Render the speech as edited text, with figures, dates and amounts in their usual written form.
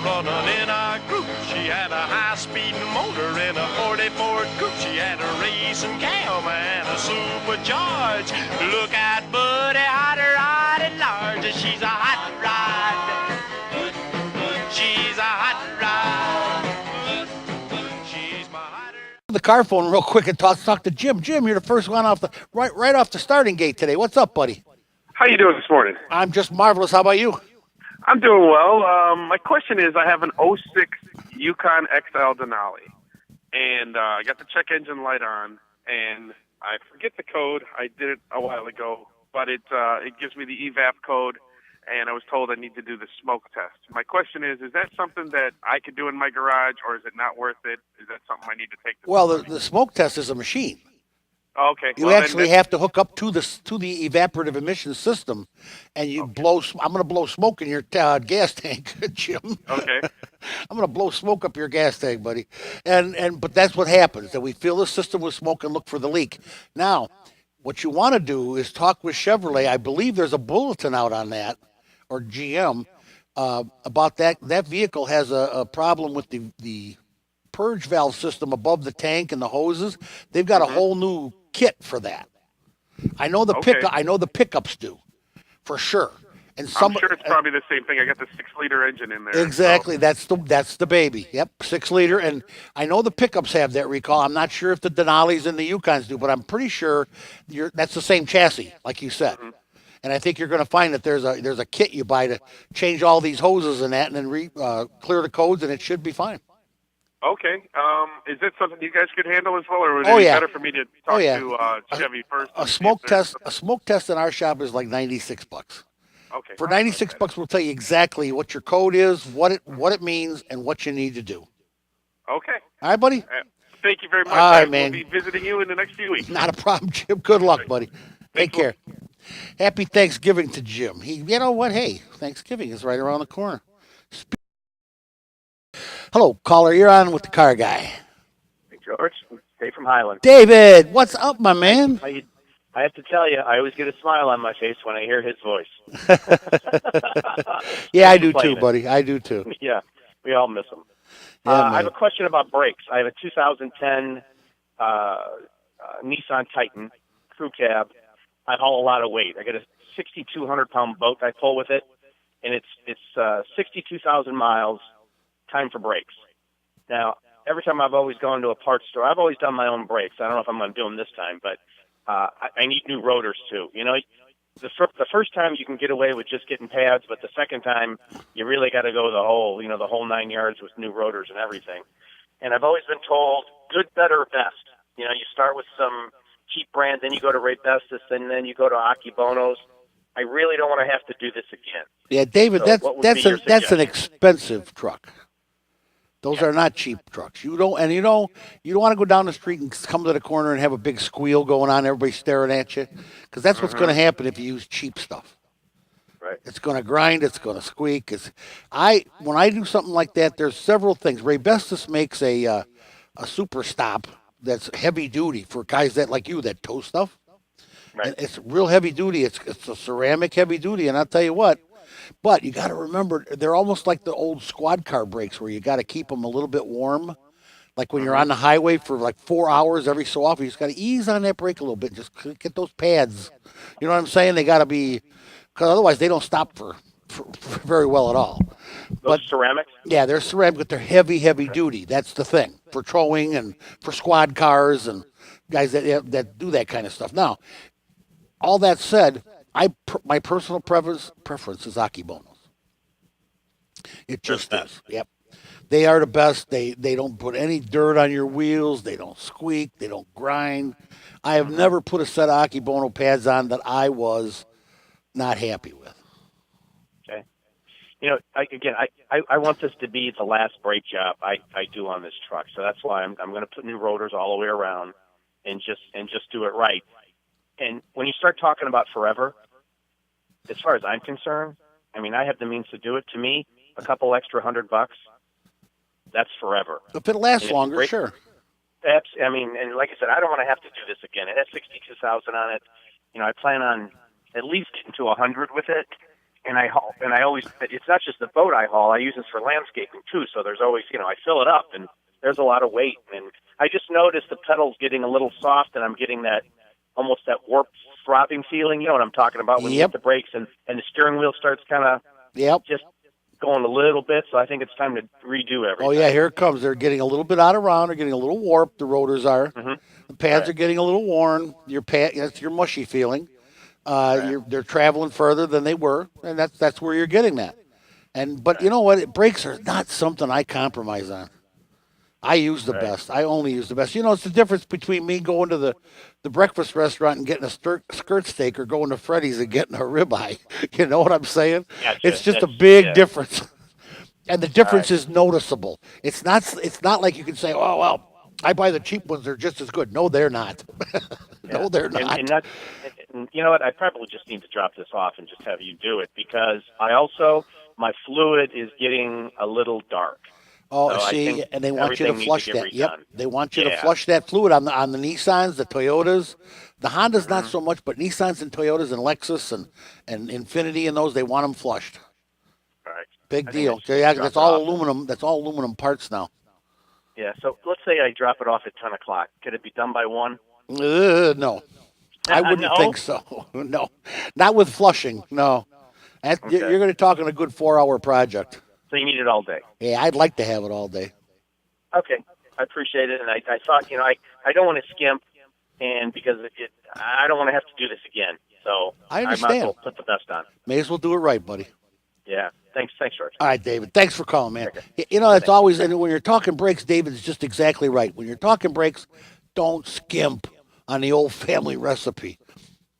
running in a group. She had a high-speed motor in a 40 Ford coupe. She had a racing cam and a supercharged. Look at Buddy, hot rod at large. She's a hot rod. She's a hot rod. She's my hot rod. The car phone real quick and talk to Jim. Jim, you're the first one off the right off the starting gate today. What's up, buddy? How you doing this morning? I'm just marvelous. How about you? I'm doing well. My question is, I have an '06 Yukon XL Denali, and I got the check engine light on, and I forget the code. I did it a while ago, but it gives me the evap code, and I was told I need to do the smoke test. My question is that something that I could do in my garage, or is it not worth it? Is that something I need to take to Well, the smoke test is a machine. Oh, okay. You actually have to hook up to the evaporative emission system, and you blow. I'm going to blow smoke in your gas tank, Jim. Okay. I'm going to blow smoke up your gas tank, buddy. But that's what happens. That we fill the system with smoke and look for the leak. Now, what you want to do is talk with Chevrolet. I believe there's a bulletin out on that, or GM, about that. That vehicle has a problem with the purge valve system above the tank and the hoses. They've got a whole new kit for that. I know the pickups do, for sure. And I'm sure it's probably the same thing. I got the 6-liter engine in there. Exactly. So. That's the baby. Yep, 6-liter. And I know the pickups have that recall. I'm not sure if the Denalis and the Yukons do, but I'm pretty sure that's the same chassis, like you said. Mm-hmm. And I think you're going to find that there's a kit you buy to change all these hoses and that, and then clear the codes, and it should be fine. Okay. Is that something you guys could handle as well, or would it be better for me to talk to Chevy first? A smoke test in our shop is like $96. Okay. For $96, we'll tell you exactly what your code is, what it means, and what you need to do. Okay. All right, buddy. Thank you very much. All right, man. We'll be visiting you in the next few weeks. Not a problem, Jim. Good luck, buddy. Take care. Happy Thanksgiving to Jim. You know what? Hey, Thanksgiving is right around the corner. Hello, caller. You're on with the car guy. Hey, George. Dave from Highland. David, what's up, my man? I have to tell you, I always get a smile on my face when I hear his voice. Yeah, I do too, buddy. I do too. Yeah, we all miss him. Yeah, I have a question about brakes. I have a 2010 Nissan Titan crew cab. I haul a lot of weight. I got a 6,200-pound boat I pull with it, and it's 62,000 miles. Time for brakes. Now, every time I've always gone to a parts store, I've always done my own brakes. I don't know if I'm going to do them this time, but I need new rotors too. You know, the first time you can get away with just getting pads, but the second time you really got to go the whole 9 yards with new rotors and everything. And I've always been told good, better, best. You know, you start with some cheap brand, then you go to Raybestos, and then you go to Akibonos. I really don't want to have to do this again. Yeah, David, So that's an expensive truck. Those are not cheap trucks. You don't want to go down the street and come to the corner and have a big squeal going on, everybody staring at you, because that's what's going to happen if you use cheap stuff. Right. It's going to grind. It's going to squeak. When I do something like that, there's several things. Raybestos makes a super stop that's heavy duty for guys like you that tow stuff. Right. And it's real heavy duty. It's a ceramic heavy duty, and I'll tell you what. But you got to remember, they're almost like the old squad car brakes where you got to keep them a little bit warm. Like when you're on the highway for like 4 hours every so often, you just got to ease on that brake a little bit. Just get those pads. You know what I'm saying? They got to be, because otherwise they don't stop for very well at all. Those ceramics? Yeah, they're ceramic, but they're heavy duty. That's the thing for towing and for squad cars and guys that do that kind of stuff. Now, all that said, my personal preference is Akibonos. It just is. Yep. They are the best. They don't put any dirt on your wheels. They don't squeak. They don't grind. I have never put a set of Akibono pads on that I was not happy with. Okay. You know, I want this to be the last brake job I do on this truck. So that's why I'm going to put new rotors all the way around and just do it right. And when you start talking about forever, as far as I'm concerned, I mean, I have the means to do it. To me, a couple extra $100, that's forever. If it lasts longer, sure. I mean, and like I said, I don't want to have to do this again. It has 62,000 on it. You know, I plan on at least getting to 100 with it, and I haul, and I always, it's not just the boat I haul, I use this for landscaping too, so there's always, I fill it up, and there's a lot of weight, and I just noticed the pedal's getting a little soft, and I'm getting that, almost that warped throbbing feeling, you know what I'm talking about, when you hit the brakes, and the steering wheel starts kind of just going a little bit, so I think it's time to redo everything. Oh, yeah, here it comes. They're getting a little bit out of round. They're getting a little warped, the rotors are. The pads are getting a little worn. That's your mushy feeling. They're traveling further than they were, and that's where you're getting that. But you know what? Brakes are not something I compromise on. I use the best. I only use the best. It's the difference between me going to the breakfast restaurant and getting a skirt steak or going to Freddy's and getting a ribeye. You know what I'm saying? Gotcha. It's just a big difference. And the difference is noticeable. It's not like you can say, oh, well, I buy the cheap ones. They're just as good. No, they're not. No, they're not. And you know what? I probably just need to drop this off and just have you do it, because my fluid is getting a little dark. Oh, so see, and they want you to flush that. Yep, they want you to flush that fluid on the Nissans, the Toyotas. The Hondas not so much, but Nissans and Toyotas and Lexus and Infiniti and those, they want them flushed. All right. Big deal. Yeah, that's all aluminum. That's all aluminum parts now. Yeah. So let's say I drop it off at 10 o'clock. Could it be done by 1? No, I wouldn't think so. No, not with flushing. No, you're going to talk on a good 4-hour project. So you need it all day. Yeah, I'd like to have it all day. Okay, I appreciate it, and I thought, I don't want to skimp, and because I don't want to have to do this again. So I understand. I might as well put the best on. May as well do it right, buddy. Yeah. Thanks, George. All right, David. Thanks for calling, man. Okay. It's always, and when you're talking brakes, David is just exactly right. When you're talking brakes, don't skimp on the old family recipe.